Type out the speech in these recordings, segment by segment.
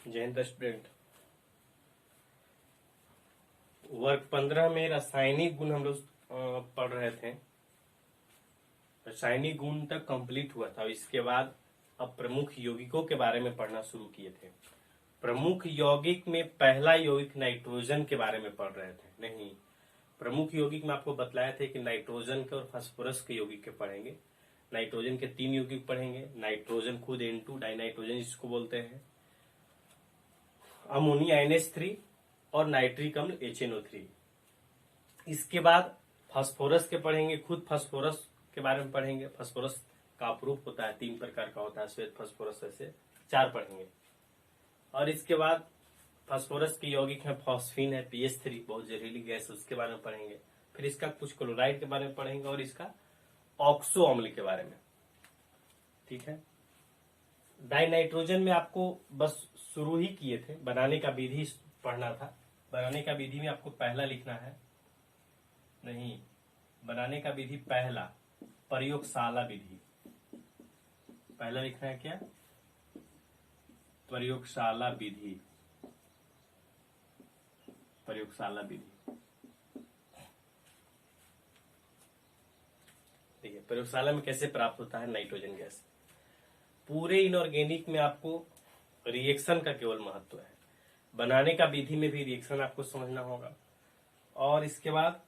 जय हिंद स्टूडेंट। वर्ग 15 में रासायनिक गुण हम लोग पढ़ रहे थे। रासायनिक गुण तक कंप्लीट हुआ था। इसके बाद अब प्रमुख यौगिकों के बारे में पढ़ना शुरू किए थे। प्रमुख यौगिक में पहला यौगिक नाइट्रोजन के बारे में पढ़ रहे थे। नहीं, प्रमुख यौगिक में आपको बतलाया थे कि नाइट्रोजन के और फास्फोरस के यौगिक के पढ़ेंगे। नाइट्रोजन के 3 यौगिक पढ़ेंगे। नाइट्रोजन खुद N2 डाइनाइट्रोजन जिसको बोलते हैं, अमोनिया NH3 और नाइट्रिक अम्ल HNO3। इसके बाद फास्फोरस के पढ़ेंगे। खुद फास्फोरस के बारे में पढ़ेंगे। फास्फोरस का अपरूप होता है, 3 प्रकार का होता है, श्वेत फास्फोरस, ऐसे 4 पढ़ेंगे। और इसके बाद फास्फोरस के यौगिक है फॉस्फीन है, PH3 बहुत जहरीली गैस, उसके बारे में पढ़ेंगे। फिर इसका कुछ क्लोराइड के बारे में पढ़ेंगे और इसका ऑक्सो अम्ल के बारे में। ठीक है। डाइनाइट्रोजन में आपको बस शुरू ही किए थे, बनाने का विधि पढ़ना था। बनाने का विधि में आपको पहला लिखना है, नहीं, बनाने का विधि पहला प्रयोगशाला विधि। पहला लिखना है क्या? प्रयोगशाला विधि। प्रयोगशाला विधि। ठीक है। प्रयोगशाला में कैसे प्राप्त होता है नाइट्रोजन गैस? पूरे इनऑर्गेनिक में आपको रिएक्शन का केवल महत्व है। बनाने का विधि में भी रिएक्शन आपको समझना होगा। और इसके बाद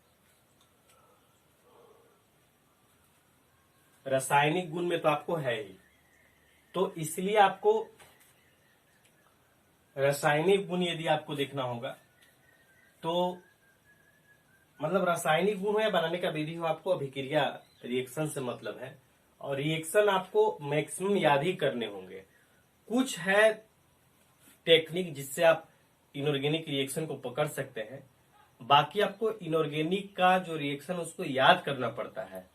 रासायनिक गुण में तो आपको है ही, तो इसलिए आपको रासायनिक गुण यदि आपको देखना होगा तो मतलब रासायनिक गुण हो या बनाने का विधि हो, आपको अभिक्रिया रिएक्शन से मतलब है। और रिएक्शन आपको मैक्सिमम याद ही करने होंगे। कुछ है टेक्निक जिससे आप इनऑर्गेनिक रिएक्शन को पकड़ सकते हैं, बाकी आपको इनऑर्गेनिक का जो रिएक्शन उसको याद करना पड़ता है।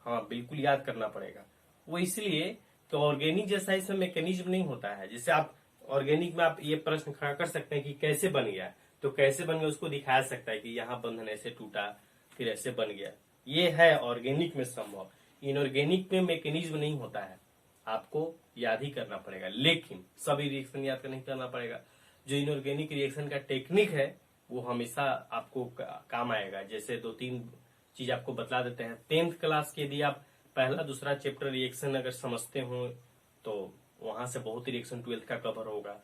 हाँ, बिल्कुल याद करना पड़ेगा। वो इसलिए कि ऑर्गेनिक जैसा इसमें मैकेनिज्म नहीं होता है। जैसे आप ऑर्गेनिक में आप ये प्रश्न खड़ा कर सकते हैं कि कैसे बन गया, तो कैसे बन गया उसको दिखाया सकता है कि यहाँ बंधन ऐसे टूटा फिर ऐसे बन गया। ये है ऑर्गेनिक में संभव। इनऑर्गेनिक में मैकेनिज्म नहीं होता है, आपको याद ही करना पड़ेगा। लेकिन सभी रिएक्शन याद नहीं करना पड़ेगा। जो इनऑर्गेनिक रिएक्शन का टेक्निक है वो हमेशा आपको काम आएगा। जैसे 2-3 चीज आपको बतला देते हैं। 10th क्लास के यदि आप पहला दूसरा चैप्टर रिएक्शन अगर समझते हो तो वहां से बहुत ही रिएक्शन 12th का कवर होगा।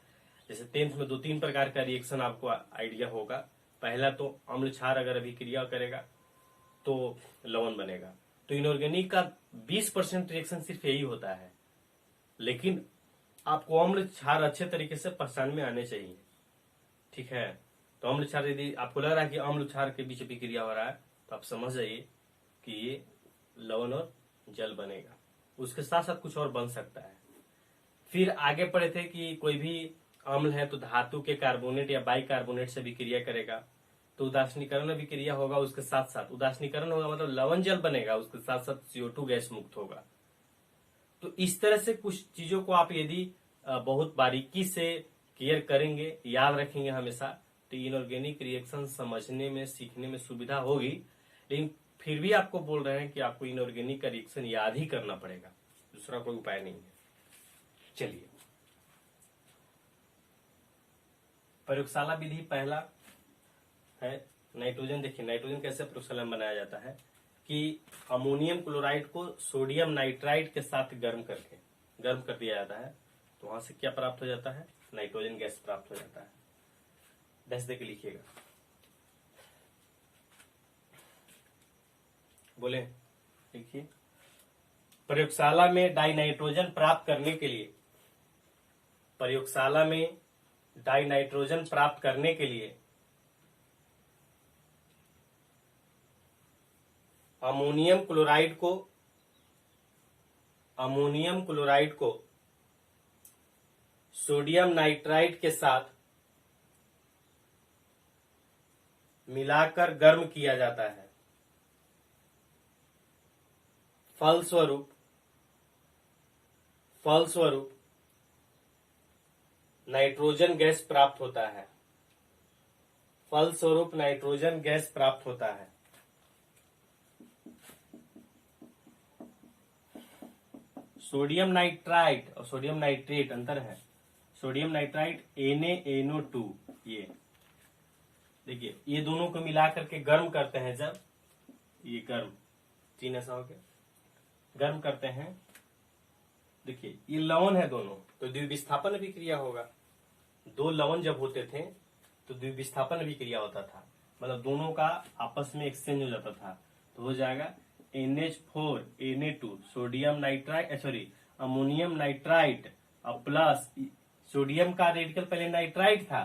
जैसे 10th में 2-3 प्रकार का रिएक्शन आपको आइडिया होगा। पहला तो अम्ल क्षार अगर अभिक्रिया करेगा तो लवण बनेगा। तो इनऑर्गेनिक का 20% रिएक्शन सिर्फ यही होता है, लेकिन आपको अम्ल क्षार अच्छे तरीके से पहचान में आने चाहिए। ठीक है। तो अम्ल क्षार यदि आपको लग रहा है कि अम्ल क्षार के बीच अभिक्रिया हो रहा है तो आप समझ जाइए कि ये लवण और जल बनेगा। उसके साथ साथ कुछ और बन सकता है। फिर आगे पढ़े थे कि कोई भी अम्ल है तो धातु के कार्बोनेट या बाइकार्बोनेट से अभिक्रिया करेगा तो उदासीनीकरण अभिक्रिया होगा। उसके साथ साथ उदासीनीकरण होगा मतलब लवण जल बनेगा, उसके साथ साथ CO2 गैस मुक्त होगा। तो इस तरह से कुछ चीजों को आप यदि बहुत बारीकी से केयर करेंगे, याद रखेंगे हमेशा, तो इनऑर्गेनिक रिएक्शन समझने में सीखने में सुविधा होगी। लेकिन फिर भी आपको बोल रहे हैं कि आपको इनऑर्गेनिक का रिएक्शन याद ही करना पड़ेगा, दूसरा कोई उपाय नहीं है। चलिए, प्रयोगशाला विधि पहला है नाइट्रोजन। देखिए नाइट्रोजन कैसे प्रयोगशाला में बनाया जाता है कि अमोनियम क्लोराइड को सोडियम नाइट्राइड के साथ गर्म कर दिया जाता है। तो वहां से क्या प्राप्त हो जाता है? नाइट्रोजन गैस प्राप्त हो जाता है। डैश देके लिखिएगा, बोले लिखिए। प्रयोगशाला में डाइनाइट्रोजन प्राप्त करने के लिए, प्रयोगशाला में डाइनाइट्रोजन प्राप्त करने के लिए अमोनियम क्लोराइड को सोडियम नाइट्राइड के साथ मिलाकर गर्म किया जाता है। फलस्वरूप नाइट्रोजन गैस प्राप्त होता है। फलस्वरूप नाइट्रोजन गैस प्राप्त होता है। सोडियम नाइट्राइट और सोडियम नाइट्रेट अंतर है। सोडियम नाइट्राइट NaNO2, ये देखिए ये दोनों को मिला करके गर्म करते हैं। जब ये गर्म तीन ऐसा हो गया, गर्म करते हैं, देखिए ये लवण है दोनों, तो द्विविस्थापन अभिक्रिया होगा। दो लवण जब होते थे तो द्विविस्थापन अभिक्रिया होता था, मतलब दोनों का आपस में एक्सचेंज हो जाता था। तो हो जाएगा NH4Na2 sodium nitrite, sorry ammonium nitrite plus sodium का रेडिकल पहले नाइट्राइट था,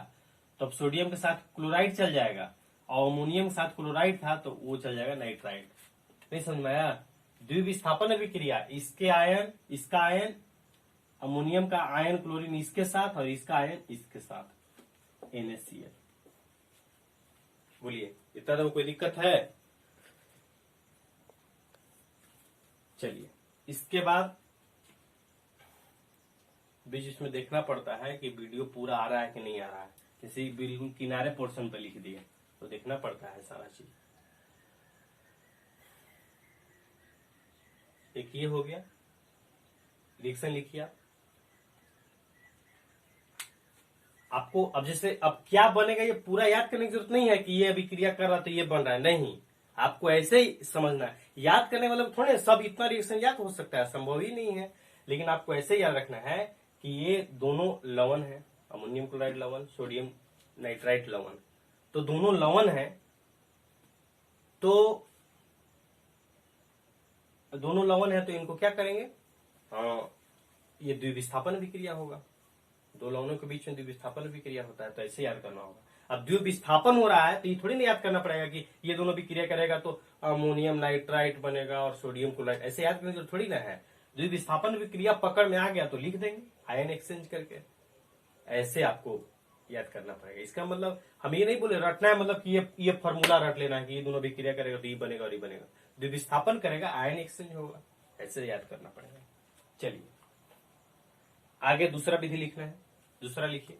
तो अब सोडियम के साथ क्लोराइड चल जाएगा, और अमोनियम के साथ क्लोराइड था तो वो चल जाएगा नाइट्राइट। नहीं समझ में आया? द्विविस्थापन अभिक्रिया, इसके आयन, इसका आयन, अमोनियम का आयन क्लोरीन इसके साथ और इसका आयन इसके साथ NaCl। बोलिए इतना तो कोई दिक्कत है? चलिए इसके बाद बीच इसमें देखना पड़ता है कि वीडियो पूरा आ रहा है कि नहीं आ रहा है। जैसे बिल्कुल किनारे पोर्शन पर लिख दिए तो देखना पड़ता है सारा चीज। एक ये हो गया, रिएक्शन लिखिए आपको। अब जैसे अब क्या बनेगा ये पूरा याद करने की जरूरत नहीं है कि ये अभिक्रिया कर रहा तो ये बन रहा है, नहीं, आपको ऐसे ही समझना है। याद करने वाले थोड़े सब इतना रिएक्शन याद हो सकता है, संभव ही नहीं है, लेकिन आपको ऐसे ही याद रखना है कि ये दोनों लवण है, अमोनियम क्लोराइड लवण, सोडियम नाइट्राइट लवण, तो दोनों लवण है, तो दोनों लवण है तो इनको क्या करेंगे, ये द्विविस्थापन अभिक्रिया होगा। दो लवणों के बीच में द्विविस्थापन अभिक्रिया होता है, तो ऐसे याद करना होगा। अब द्विविस्थापन हो रहा है तो ये थोड़ी ना याद करना पड़ेगा कि ये दोनों अभिक्रिया करेगा तो अमोनियम नाइट्राइट बनेगा और सोडियम क्लोराइड, ऐसे याद करने की थोड़ी ना है। द्विविस्थापन अभिक्रिया पकड़ में आ गया तो लिख देंगे आयन एक्सचेंज करके, ऐसे आपको याद करना पड़ेगा। इसका मतलब हम ये नहीं बोले रटना है, मतलब कि ये फॉर्मूला रट लेना है कि ये दोनों अभिक्रिया करेगा तो ये बनेगा और ये बनेगा, द्विविस्थापन करेगा आयन एक्सचेंज होगा, ऐसे याद करना पड़ेगा। चलिए आगे दूसरा विधि लिखना है, दूसरा लिखिए।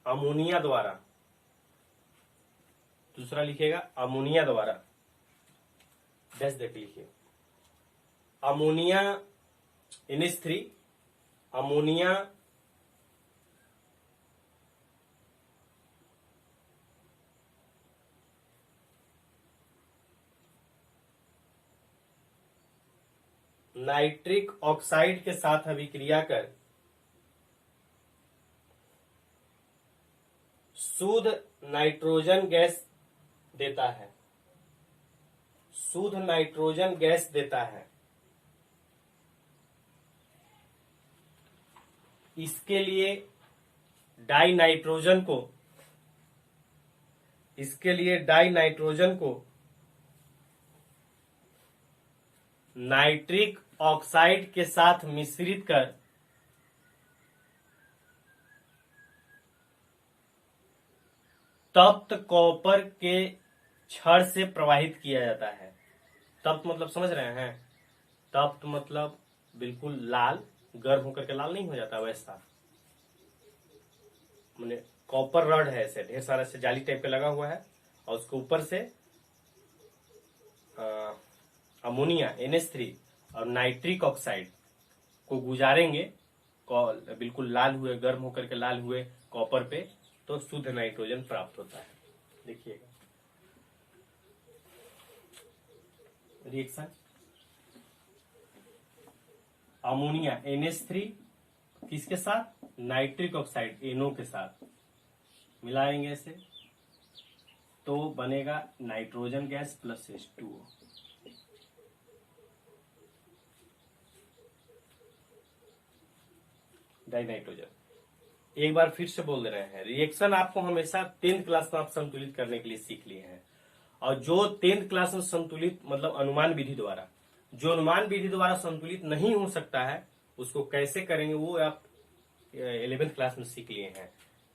अमोनिया द्वारा, दूसरा लिखिएगा अमोनिया द्वारा, डैश देख लिखिए। Ammonia NH3, ammonia nitric oxide के साथ अभिक्रिया कर शुद्ध नाइट्रोजन गैस देता है, शुद्ध नाइट्रोजन गैस देता है। इसके लिए डाई नाइट्रोजन को नाइट्रिक ऑक्साइड के साथ मिश्रित कर तप्त कॉपर के छड़ से प्रवाहित किया जाता है। तप्त मतलब समझ रहे हैं? तप्त मतलब बिल्कुल लाल, गर्म होकर के लाल नहीं हो जाता वैसा, मैंने कॉपर रड है, ऐसे ढेर सारा से जाली टाइप का लगा हुआ है और उसके ऊपर से अमोनिया NH3 और नाइट्रिक ऑक्साइड को गुजारेंगे बिल्कुल लाल हुए, गर्म होकर के लाल हुए कॉपर पे, तो शुद्ध नाइट्रोजन प्राप्त होता है। देखिएगा रिएक्शन, अमोनिया NH3 किसके साथ, नाइट्रिक ऑक्साइड NO के साथ मिलाएंगे इसे, तो बनेगा nitrogen gas plus H2O। Die nitrogen. एक बार फिर से बोल दे रहे हैं, रिएक्शन आपको हमेशा 10th क्लास में आप संतुलित करने के लिए सीख लिए हैं, और जो 10th क्लास में संतुलित मतलब अनुमान विधि द्वारा, जो अनुमान विधि द्वारा संतुलित नहीं हो सकता है उसको कैसे करेंगे वो आप 11th क्लास में सीख लिए हैं।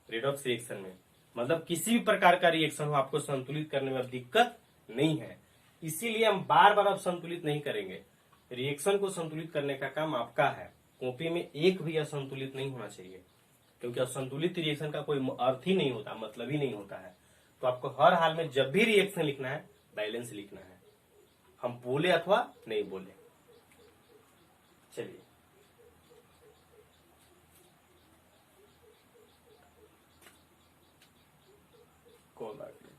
रेडॉक्स रिएक्शन में मतलब किसी भी प्रकार का रिएक्शन हो आपको संतुलित करने में दिक्कत नहीं है, इसीलिए हम बार बार अब संतुलित नहीं करेंगे। रिएक्शन को संतुलित करने का काम आपका है, कॉपी में एक भी असंतुलित नहीं होना चाहिए, क्योंकि असंतुलित रिएक्शन का कोई अर्थ ही नहीं होता, मतलब ही नहीं होता है। तो आपको हर हाल में जब भी रिएक्शन लिखना है बैलेंस लिखना है, हम बोले अथवा नहीं बोले, चलिए, कॉल आ गया।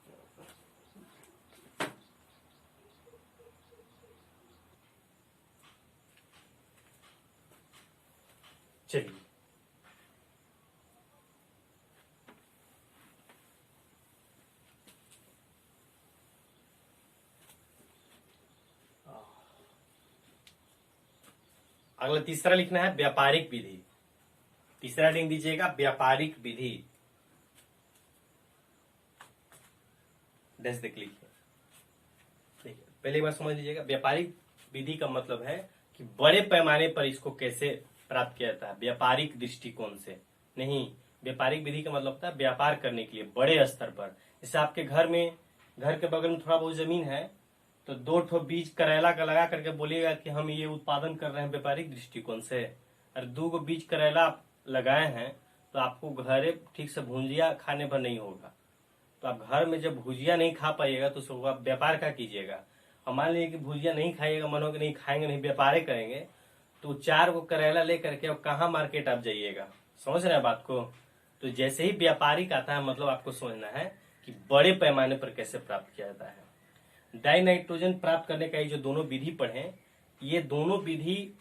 चलिए, अगला तीसरा लिखना है व्यापारिक विधि। तीसरा लिख दीजिएगा व्यापारिक विधि, डैश देख लीजिए। देखिए, पहले एक बार समझ लीजिएगा, व्यापारिक विधि का मतलब है कि बड़े पैमाने पर इसको कैसे प्राप्त किया जाता है, व्यापारिक दृष्टिकोण से नहीं। व्यापारिक विधि का मतलब होता है व्यापार करने के लिए बड़े स्तर पर। जैसे आपके घर में, घर के बगल में थोड़ा बहुत जमीन है, तो 2 ठो बीज करेला का लगा करके बोलिएगा कि हम ये उत्पादन कर रहे हैं व्यापारिक दृष्टिकोण से। और 2 गो बीज करेला आप लगाए हैं तो आपको घरे ठीक से भुंजिया खाने पर नहीं होगा। तो आप घर में जब भुजिया नहीं खा पाइएगा तो उसको आप व्यापार क्या कीजिएगा। और मान लीजिए कि भुजिया नहीं खाइएगा, मन हो कि नहीं खाएंगे, नहीं व्यापार करेंगे, तो 4 गो करेला लेकर के अब कहाँ मार्केट आप जाइएगा। समझ रहे हैं बात को। तो जैसे ही व्यापारिक आता है, मतलब आपको समझना है कि बड़े पैमाने पर कैसे प्राप्त किया जाता है। डाई नाइट्रोजन प्राप्त करने का ये जो दोनों विधि पढ़े, ये दोनों विधि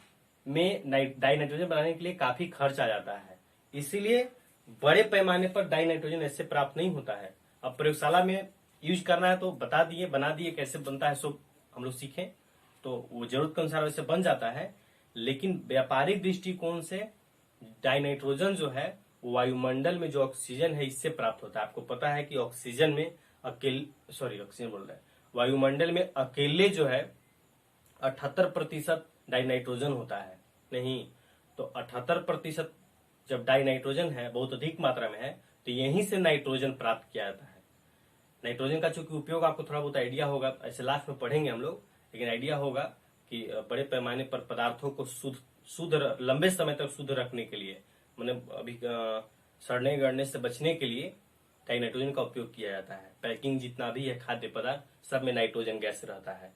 में डाई नाइट्रोजन बनाने के लिए काफी खर्च आ जाता है, इसीलिए बड़े पैमाने पर डाई नाइट्रोजन ऐसे प्राप्त नहीं होता है। अब प्रयोगशाला में यूज करना है तो बता दिए, बना दिए कैसे बनता है, सो हम लोग सीखें तो वो जरूरत के अनुसार वैसे बन जाता है। लेकिन व्यापारिक दृष्टिकोण से डाई नाइट्रोजन जो है वायुमंडल में जो ऑक्सीजन है इससे प्राप्त होता है। आपको पता है कि ऑक्सीजन में ऑक्सीजन बोल रहा है, वायुमंडल में अकेले जो है 78% डाई नाइट्रोजन होता है। नहीं, तो 78% जब डाई नाइट्रोजन है, बहुत अधिक मात्रा में है, तो यहीं से नाइट्रोजन प्राप्त किया जाता है। नाइट्रोजन का चूंकि उपयोग आपको थोड़ा बहुत आइडिया होगा, ऐसे लास्ट में पढ़ेंगे हम लोग, लेकिन आइडिया होगा कि बड़े पैमाने पर पदार्थों को शुद्ध लंबे समय तक शुद्ध रखने के लिए, मतलब अभी सड़ने गड़ने से बचने के लिए डाई नाइट्रोजन का उपयोग किया जाता है। पैकिंग जितना भी है खाद्य पदार्थ, सब में नाइट्रोजन गैस रहता है।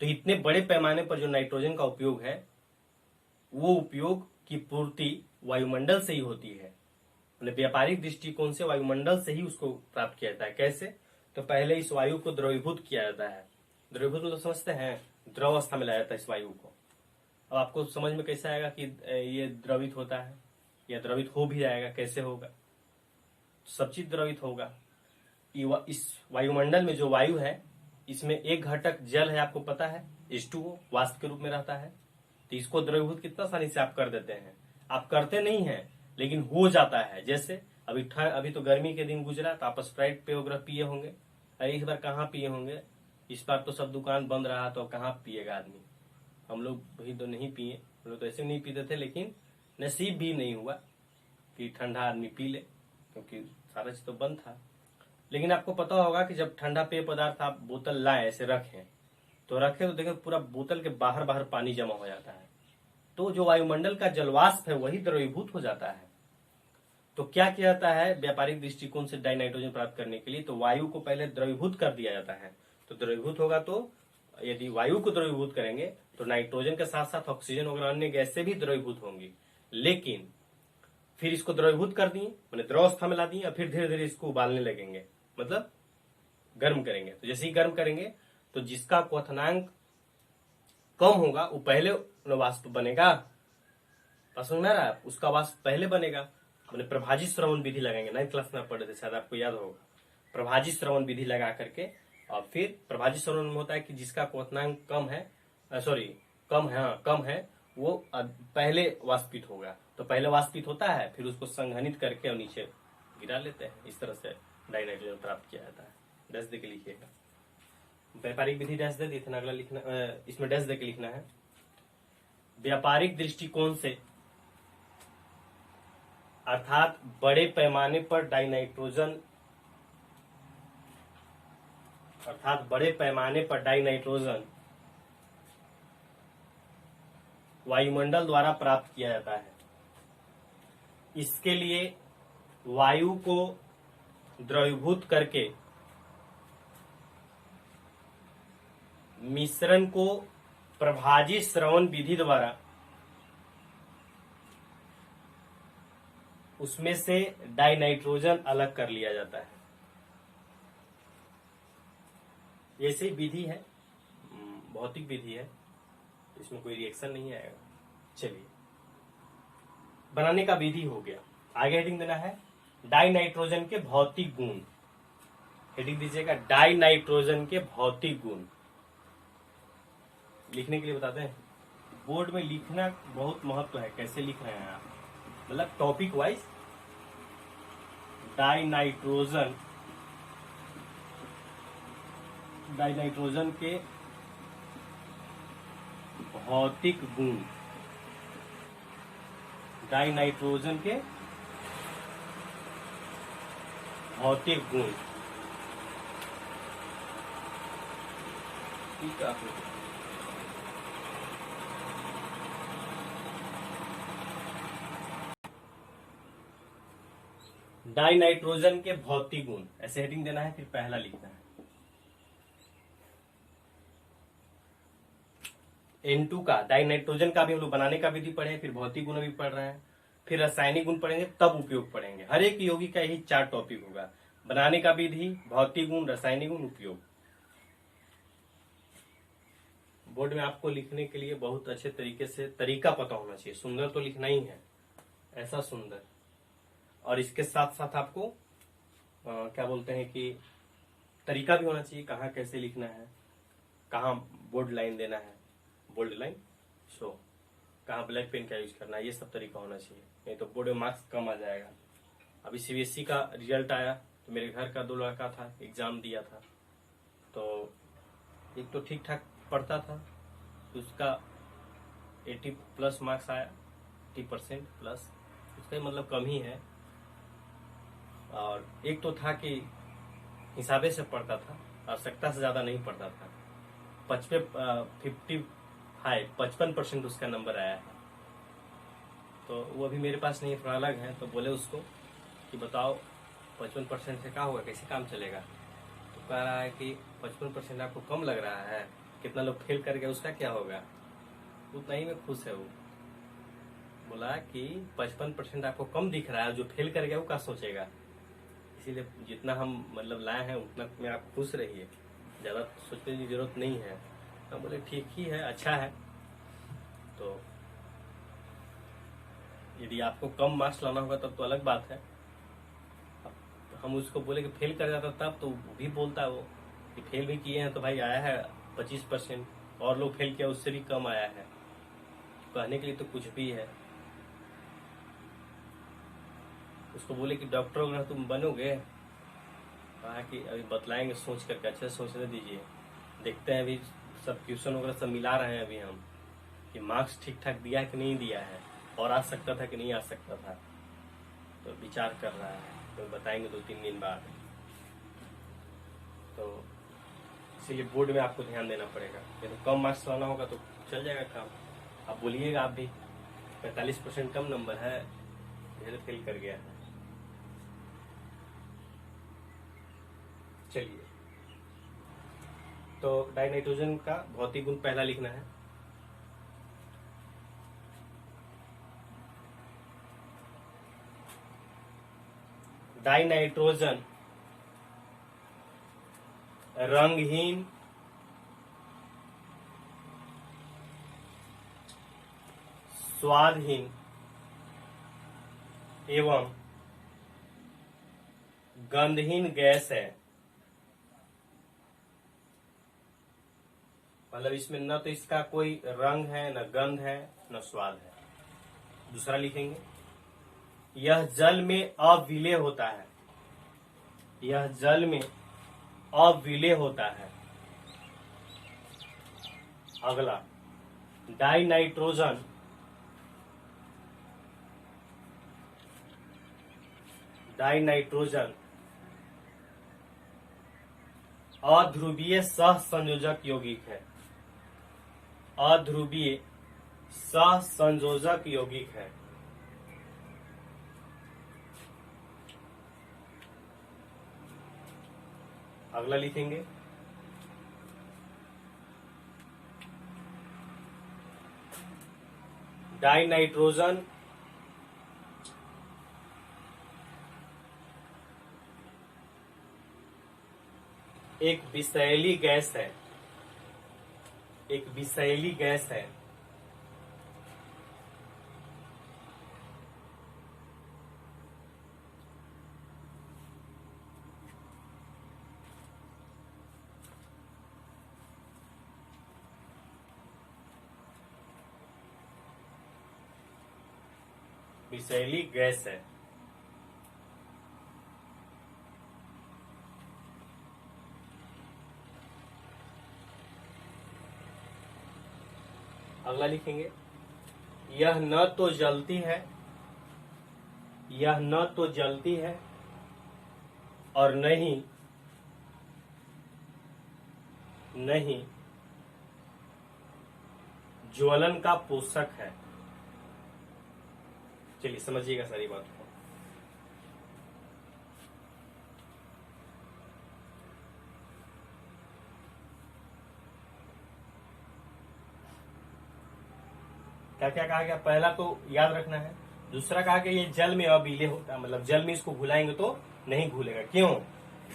तो इतने बड़े पैमाने पर जो नाइट्रोजन का उपयोग है, वो उपयोग की पूर्ति वायुमंडल से ही होती है। मतलब व्यापारिक दृष्टिकोण से वायुमंडल से ही उसको प्राप्त किया जाता है। कैसे? तो पहले इस वायु को द्रवीभूत किया जाता है। द्रवीभूत तो समझते हैं, द्रव अवस्था में लाया जाता है इस वायु को। अब आपको समझ में कैसे आएगा कि ये द्रवित होता है या द्रवित हो भी जाएगा, कैसे होगा? सब चीज द्रवित होगा। इस वायुमंडल में जो वायु है, इसमें एक घटक जल है, आपको पता है, H2O वाष्प के रूप में रहता है। तो इसको द्रवीभूत कितना आसानी से आप कर देते हैं। आप करते नहीं हैं, लेकिन हो जाता है। जैसे अभी तो गर्मी के दिन गुजरा, तो आप स्प्राइट पे वगैरह पिए होंगे। अरे इस बार कहाँ पिए होंगे? इस बार तो सब दुकान बंद रहा, तो कहाँ पिएगा आदमी। हम लोग भी तो नहीं पिए, हम लोग तो ऐसे नहीं पीते थे, लेकिन नसीब भी नहीं हुआ कि ठंडा आदमी पी ले, क्योंकि सारा चीज तो बंद था। लेकिन आपको पता होगा कि जब ठंडा पेय पदार्थ आप बोतल लाए, ऐसे रखें तो देखें पूरा बोतल के बाहर बाहर पानी जमा हो जाता है। तो जो वायुमंडल का जलवाष्प है वही द्रवीभूत हो जाता है। तो क्या किया जाता है व्यापारिक दृष्टिकोण से डाई नाइट्रोजन प्राप्त करने के लिए? तो वायु को पहले द्रवीभूत कर दिया जाता है। तो द्रवीभूत होगा, तो यदि वायु को द्रवीभूत करेंगे तो नाइट्रोजन के साथ साथ ऑक्सीजन वगैरह अन्य गैसें भी द्रवीभूत होंगी। लेकिन फिर इसको द्रवीभूत कर दिए, मैंने द्रव अवस्था में ला दिए, और फिर धीरे धीरे इसको उबालने लगेंगे, मतलब गर्म करेंगे। तो जैसे ही गर्म करेंगे तो जिसका क्वथनांक कम होगा वो पहले वाष्प बनेगा। समझ में आ रहा है? उसका वाष्प पहले बनेगा। मैंने प्रभाजित श्रवण विधि लगाएंगे, 9th क्लास में पढ़े थे, शायद आपको याद होगा। प्रभाजित श्रवण विधि लगा करके, और फिर प्रभाजित श्रवण में होता है कि जिसका क्वथनांक कम है, वो पहले वाष्पित होगा। तो पहले वाष्पित होता है, फिर उसको संघनित करके और नीचे गिरा लेते हैं। इस तरह से डाई नाइट्रोजन प्राप्त किया जाता है। डैश दे के लिखिएगा, व्यापारिक विधि डैश दे दी थी, अगला लिखना, इसमें डैश दे के लिखना है। व्यापारिक दृष्टिकोण से अर्थात बड़े पैमाने पर डाई नाइट्रोजन वायुमंडल द्वारा प्राप्त किया जाता है। इसके लिए वायु को द्रवीभूत करके मिश्रण को प्रभाजित श्रवण विधि द्वारा उसमें से डाई नाइट्रोजन अलग कर लिया जाता है। ये सही विधि है, भौतिक विधि है, इसमें कोई रिएक्शन नहीं आएगा। चलिए, बनाने का विधि हो गया। आगे हेडिंग देना है डाई नाइट्रोजन के भौतिक गुण। हेडिंग दीजिएगा डाई नाइट्रोजन के भौतिक गुण। लिखने के लिए बताते हैं, बोर्ड में लिखना बहुत महत्व है, कैसे लिख रहे हैं आप, मतलब टॉपिक वाइज। डाई नाइट्रोजन के भौतिक गुण, डाई नाइट्रोजन के भौतिक गुण। ठीक है, डाई नाइट्रोजन के भौतिक गुण, ऐसे हेडिंग देना है, फिर पहला लिखना है। N2 का, डाई नाइट्रोजन का भी हम लोग बनाने का विधि पढ़े, फिर भौतिक गुण भी पढ़ रहे हैं, फिर रासायनिक गुण पढ़ेंगे, तब उपयोग पढ़ेंगे। हर एक यौगिक का यही 4 टॉपिक होगा, बनाने का विधि, भौतिक गुण, रासायनिक गुण, उपयोग। बोर्ड में आपको लिखने के लिए बहुत अच्छे तरीके से तरीका पता होना चाहिए। सुंदर तो लिखना ही है, ऐसा सुंदर, और इसके साथ साथ आपको क्या बोलते हैं कि तरीका भी होना चाहिए, कहाँ कैसे लिखना है, कहाँ बोल्ड लाइन देना है, बोल्ड लाइन शो, कहाँ ब्लैक पेन का यूज करना है, ये सब तरीका होना चाहिए, नहीं तो बोर्ड में मार्क्स कम आ जाएगा। अभी सीबीएसई का रिजल्ट आया, तो मेरे घर का 2 लड़का था, एग्जाम दिया था, तो एक तो ठीक ठाक पढ़ता था, तो उसका 80+ मार्क्स आया, 80% प्लस, उसका मतलब कम ही है। और एक तो था कि हिसाबे से पढ़ता था, आवश्यकता से ज्यादा नहीं पढ़ता था। 55% उसका नंबर आया है। तो वो अभी मेरे पास नहीं, थोड़ा अलग है। तो बोले उसको कि बताओ 55% से क्या होगा, कैसे काम चलेगा। तो कह रहा है कि 55% आपको कम लग रहा है, कितना लोग फेल कर गए, उसका क्या होगा। उतना ही में खुश है वो। बोला कि 55% आपको कम दिख रहा है, जो फेल कर गया वो क्या सोचेगा। इसीलिए जितना हम मतलब लाए हैं उतना में आप खुश रहिए, ज्यादा सोचने की जरूरत नहीं है। हम बोले ठीक ही है, अच्छा है। तो यदि आपको कम मार्क्स लाना होगा तब तो अलग बात है। हम उसको बोले कि फेल कर जाता तब, तो वो भी बोलता है वो कि फेल भी किए हैं तो भाई आया है 25%, और लोग फेल किया उससे भी कम आया है। कहने के लिए तो कुछ भी है। उसको बोले कि डॉक्टर वगैरह तुम बनोगे, कहा कि अभी बतलाएंगे सोच करके, अच्छा सोचने दीजिए, देखते हैं। अभी सब ट्यूशन वगैरह सब मिला रहे हैं अभी हम, कि मार्क्स ठीक ठाक दिया है कि नहीं दिया है, और आ सकता था कि नहीं आ सकता था। तो विचार कर रहा है, तो बताएंगे 2-3 दिन बाद। तो इसीलिए बोर्ड में आपको ध्यान देना पड़ेगा। ये तो कम मार्क्स लाना होगा तो चल जाएगा काम। आप बोलिएगा आप भी 45% कम नंबर है, मेरे फेल कर गया है। चलिए, तो डाई नाइट्रोजन का भौतिक गुण पहला लिखना है। डाई नाइट्रोजन रंगहीन, स्वादहीन एवं गंधहीन गैस है। मतलब इसमें न तो इसका कोई रंग है, न गंध है, न स्वाद है। दूसरा लिखेंगे, यह जल में अविलेय होता है। यह जल में अविलेय होता है। अगला, डाई नाइट्रोजन अध्रुवीय सहसंयोजक यौगिक है। अध्रुवीय सहसंयोजक यौगिक है। अगला लिखेंगे, डाई नाइट्रोजन एक विषैली गैस है, एक विषैली गैस है। विषैली गैस है। अगला लिखेंगे, यह न तो जलती है, यह न तो जलती है और नहीं ज्वलन का पोषक है। चलिए समझिएगा सारी बात को। क्या क्या कहा गया, पहला तो याद रखना है। दूसरा कहा कि ये जल में अविलेय होता है, मतलब जल में इसको घुलाएंगे तो नहीं घुलेगा। क्यों?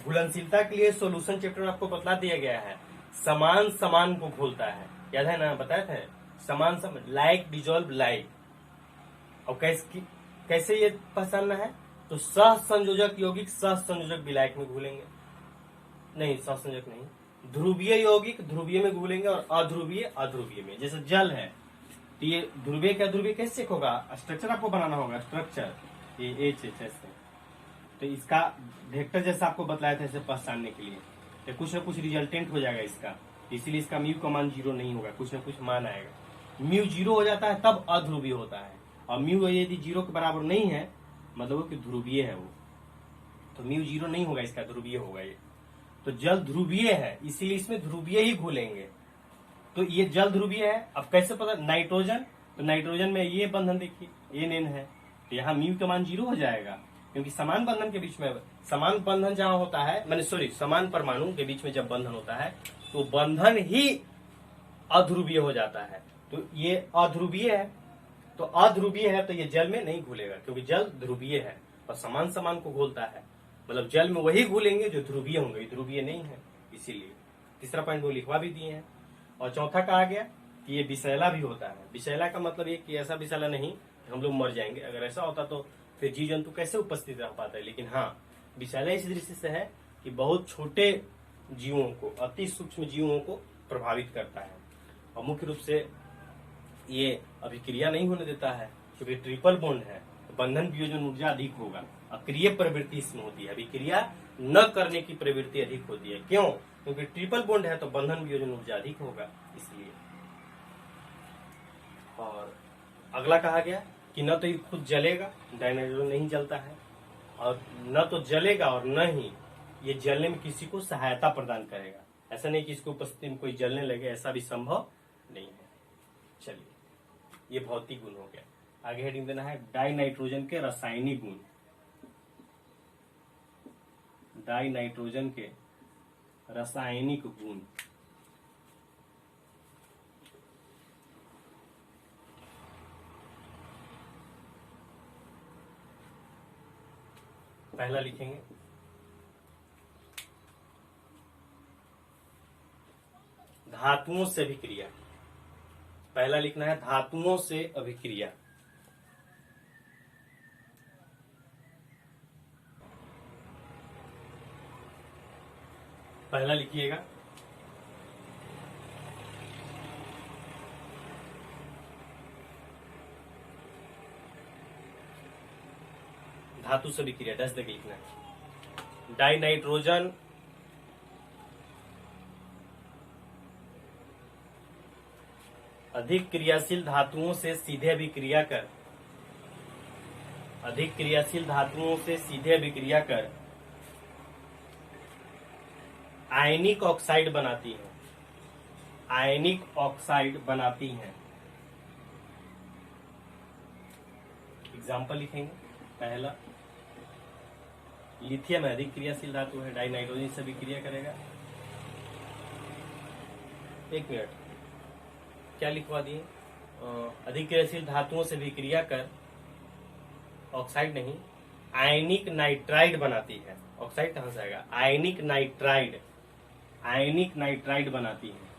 घुलनशीलता के लिए सॉल्यूशन चैप्टर में आपको बतला दिया गया है, समान समान को घोलता है। याद है ना, बताए थे, समान समान, लाइक डिजोल्व लाइक। और कैसे ये पहचानना है, तो सह संयोजक यौगिक सह संयोजक विलायक में घुलेंगे, नहीं सह संयोजक नहीं, ध्रुवीय यौगिक ध्रुवीय में घुलेंगे और अध्रुवीय अध्रुवीय में। जैसे जल है तो ये ध्रुवीय का ध्रुवीय कैसे चेक होगा, स्ट्रक्चर आपको बनाना होगा, स्ट्रक्चर ये एच ऐसे, तो इसका वेक्टर जैसा आपको बताया था, इसे पहचानने के लिए तो कुछ न कुछ रिजल्टेंट हो जाएगा इसका, इसीलिए इसका म्यू का मान 0 नहीं होगा, कुछ न कुछ मान आएगा। म्यू 0 हो जाता है तब अध्रुवीय होता है, और म्यू यदि 0 के बराबर नहीं है मतलब कि ध्रुवीय है वो, तो म्यू 0 नहीं होगा, इसका ध्रुवीय होगा ये। तो जल ध्रुवीय है इसीलिए इसमें ध्रुवीय ही घुलेंगे, तो ये जल ध्रुवीय है। अब कैसे पता, नाइट्रोजन, तो नाइट्रोजन में ये बंधन देखिए, ये नेन है, तो यहाँ म्यू का मान 0 हो जाएगा, क्योंकि समान बंधन के बीच में, समान बंधन जहां होता है, मैंने सॉरी समान परमाणु के बीच में जब बंधन होता है तो बंधन ही अध्रुवीय हो जाता है। तो ये अध्रुवीय है, तो अध्रुवीय है तो ये जल में नहीं घुलेगा, क्योंकि जल ध्रुवीय है और समान समान को घोलता है, मतलब जल में वही घुलेंगे जो ध्रुवीय होंगे, ध्रुवीय नहीं है इसीलिए। तीसरा पॉइंट वो लिखवा भी दिए हैं। और चौथा कहा गया कि ये विषैला भी होता है। विषैला का मतलब ये कि ऐसा विषैला नहीं हम लोग मर जाएंगे, अगर ऐसा होता तो फिर जीव जंतु कैसे उपस्थित रह पाता है। लेकिन हाँ, विषैला इस दृष्टि से है कि बहुत छोटे जीवों को, अति सूक्ष्म जीवों को प्रभावित करता है, और मुख्य रूप से ये अभिक्रिया नहीं होने देता है, क्योंकि ट्रिपल बॉन्ड है तो बंधन वियोजन ऊर्जा अधिक होगा, अक्रिय प्रवृत्ति इसमें होती है, अभिक्रिया न करने की प्रवृत्ति अधिक होती है। क्यों? क्योंकि ट्रिपल बॉन्ड है तो बंधन वियोजन ऊर्जा अधिक होगा इसलिए। और अगला कहा गया कि न तो ये खुद जलेगा, डाइनाइट्रोजन नहीं जलता है, और न तो जलेगा और न ही ये जलने में किसी को सहायता प्रदान करेगा। ऐसा नहीं कि इसको उपस्थिति में कोई जलने लगे, ऐसा भी संभव नहीं है। चलिए, ये भौतिक गुण हो गया। आगे हेडिंग देना है डाइनाइट्रोजन के रासायनिक गुण। डाइनाइट्रोजन के रासायनिक गुण। पहला लिखेंगे धातुओं से अभिक्रिया। पहला लिखना है धातुओं से अभिक्रिया। पहला लिखिएगा धातु से अभिक्रिया, डैश देके लिखना है। डाइनाइट्रोजन अधिक क्रियाशील धातुओं से सीधे अभिक्रिया कर, अधिक क्रियाशील धातुओं से सीधे अभिक्रिया कर आयनिक ऑक्साइड बनाती है, आयनिक ऑक्साइड बनाती हैं। एग्जाम्पल लिखेंगे। पहला, लिथियम अधिक क्रियाशील धातु है, डाइनाइट्रोजन से अभिक्रिया करेगा। एक मिनट, क्या लिखवा दिए, अधिक क्रियाशील धातुओं से अभिक्रिया कर ऑक्साइड नहीं, आयनिक नाइट्राइड बनाती है। ऑक्साइड कहां से आएगा, आयनिक नाइट्राइड आयनिक नाइट्राइड बनाती है।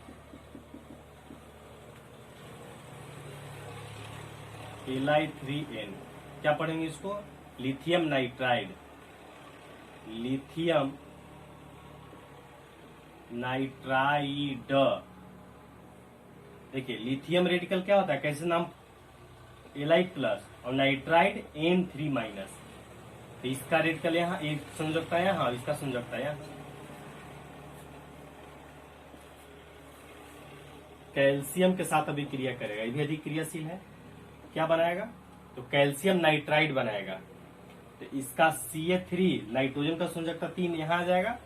Li3N, क्या पढ़ेंगे इसको? Lithium nitride, lithium nitride. देखिए लिथियम रेडिकल क्या होता है, कैसे नाम, Li+ और नाइट्राइड N3-। तो इसका रेडिकल यहाँ, एक संयोजकता है यहाँ, इसका संयोजकता यहाँ। कैल्शियम के साथ अभिक्रिया करेगा, ये भी अधिक क्रियाशील है। क्या बनाएगा? तो कैल्शियम नाइट्राइड बनाएगा। तो इसका Ca3 नाइट्रोजन का संयोजकता 3 यहाँ आ जाएगा,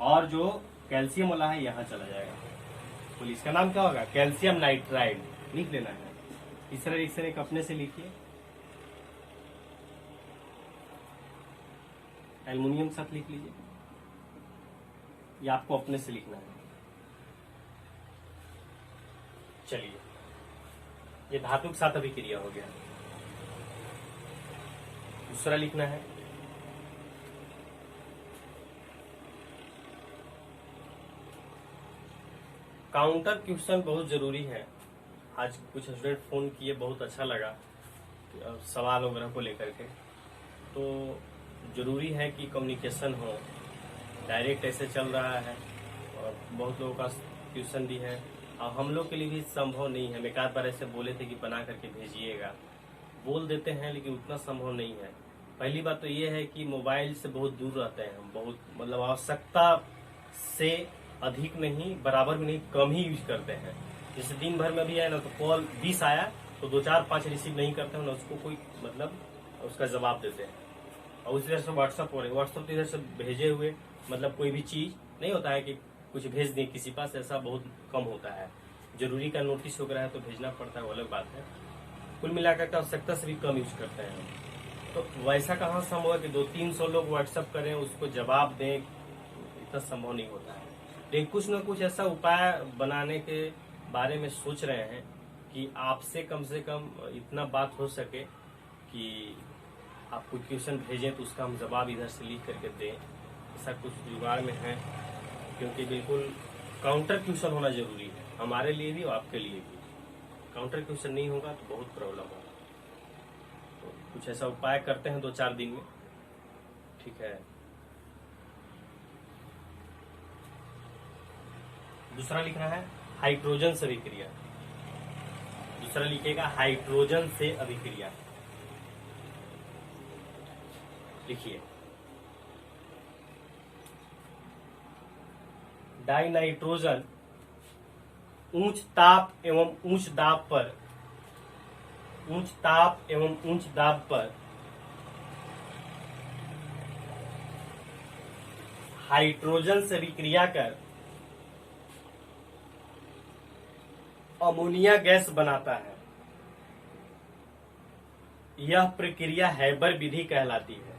और जो कैल्शियम वाला है यहाँ चला जाएगा। तो इसका नाम क्या होगा? Calcium nitride. लिख लेना है। तीसरा रिएक्शन एक अपने से लिखिए, एल्युमिनियम साथ लिख लीजिए, ये आपको अपने से लिखना है। चलिए, ये धातु के साथ अभिक्रिया हो गया। दूसरा लिखना है, काउंटर क्वेश्चन बहुत जरूरी है। आज कुछ स्टूडेंट फोन किए, बहुत अच्छा लगा सवाल वगैरह को लेकर के। तो जरूरी है कि कम्युनिकेशन हो, डायरेक्ट ऐसे चल रहा है और बहुत लोगों का ट्यूशन भी है, और हम लोग के लिए भी संभव नहीं है। मैं एक बार ऐसे बोले थे कि बना करके भेजिएगा, बोल देते हैं लेकिन उतना संभव नहीं है। पहली बात तो ये है कि मोबाइल से बहुत दूर रहते हैं हम, बहुत मतलब आवश्यकता से अधिक नहीं, बराबर भी नहीं, कम ही यूज करते हैं। जैसे दिन भर में भी है ना, तो कॉल 20 आया तो 2 4 5 रिसीव नहीं करते हैं ना, उसको कोई मतलब उसका जवाब देते हैं। और उसी तरह से व्हाट्सअप हो रहे, व्हाट्सअप तो इधर से भेजे हुए मतलब कोई भी चीज नहीं होता है कि कुछ भेज दें किसी पास, ऐसा बहुत कम होता है। जरूरी का नोटिस वगैरह है तो भेजना पड़ता है, वो अलग बात है। कुल मिलाकर के आवश्यकता से भी कम यूज करते हैं। तो वैसा कहाँ संभव है कि 200-300 लोग व्हाट्सअप करें, उसको जवाब दें, इतना संभव नहीं होता है। लेकिन कुछ न कुछ ऐसा उपाय बनाने के बारे में सोच रहे हैं कि आपसे कम से कम इतना बात हो सके कि आप कोई क्वेश्चन भेजें तो उसका हम जवाब इधर से लिख करके दें। ऐसा कुछ जुगाड़ में है, क्योंकि बिल्कुल काउंटर क्वेश्चन होना जरूरी है, हमारे लिए भी और आपके लिए भी। काउंटर क्वेश्चन नहीं होगा तो बहुत प्रॉब्लम होगा। तो कुछ ऐसा उपाय करते हैं 2-4 दिन में, ठीक है। दूसरा लिखना है हाइड्रोजन से अभिक्रिया। दूसरा लिखेगा हाइड्रोजन से अभिक्रिया। लिखिए, डाइनाइट्रोजन उच्च ताप एवं उच्च दाब पर हाइड्रोजन से अभिक्रिया कर अमोनिया गैस बनाता है। यह प्रक्रिया हैबर विधि कहलाती है।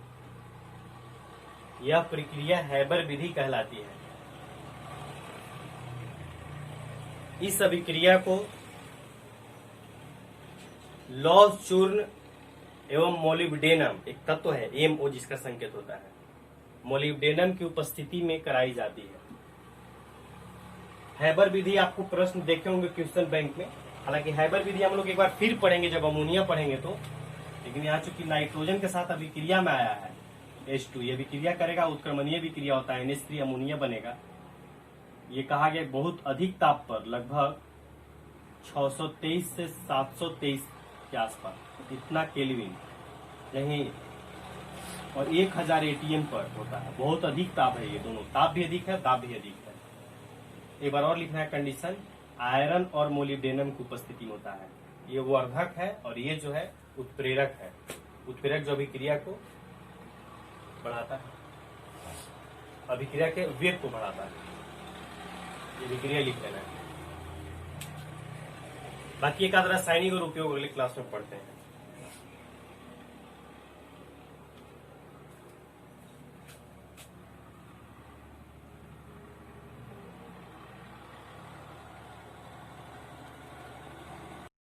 यह प्रक्रिया हैबर विधि कहलाती है। इस अभिक्रिया को लौह चूर्ण एवं मोलिब्डेनम, एक तत्व है MO जिसका संकेत होता है, मोलिब्डेनम की उपस्थिति में कराई जाती है। हैबर विधि आपको प्रश्न देखे होंगे क्वेश्चन बैंक में, हालांकि हैबर विधि हम लोग एक बार फिर पढ़ेंगे जब अमोनिया पढ़ेंगे तो। लेकिन यहाँ चूंकि नाइट्रोजन के साथ अभिक्रिया में आया है H2, ये अभिक्रिया करेगा, उत्क्रमणीय अभिक्रिया होता है, NH3 अमोनिया बनेगा। ये कहा गया बहुत अधिक ताप पर, लगभग 623 से 723 के आसपास, इतना केल्विन यही, और 1000 ATM पर होता है। बहुत अधिक ताप है, ये दोनों ताप भी अधिक है, दाब भी अधिक है। एक बार और लिखना है कंडीशन, आयरन और मोलिब्डेनम की उपस्थिति में होता है। ये वर्धक है और ये जो है उत्प्रेरक है। उत्प्रेरक जो अभिक्रिया को बढ़ाता है, अभिक्रिया के वेग को बढ़ाता है। ये अभिक्रिया लिख लेना है। बाकी एक आध रासायनिक और उपयोग अगली क्लास में पढ़ते हैं।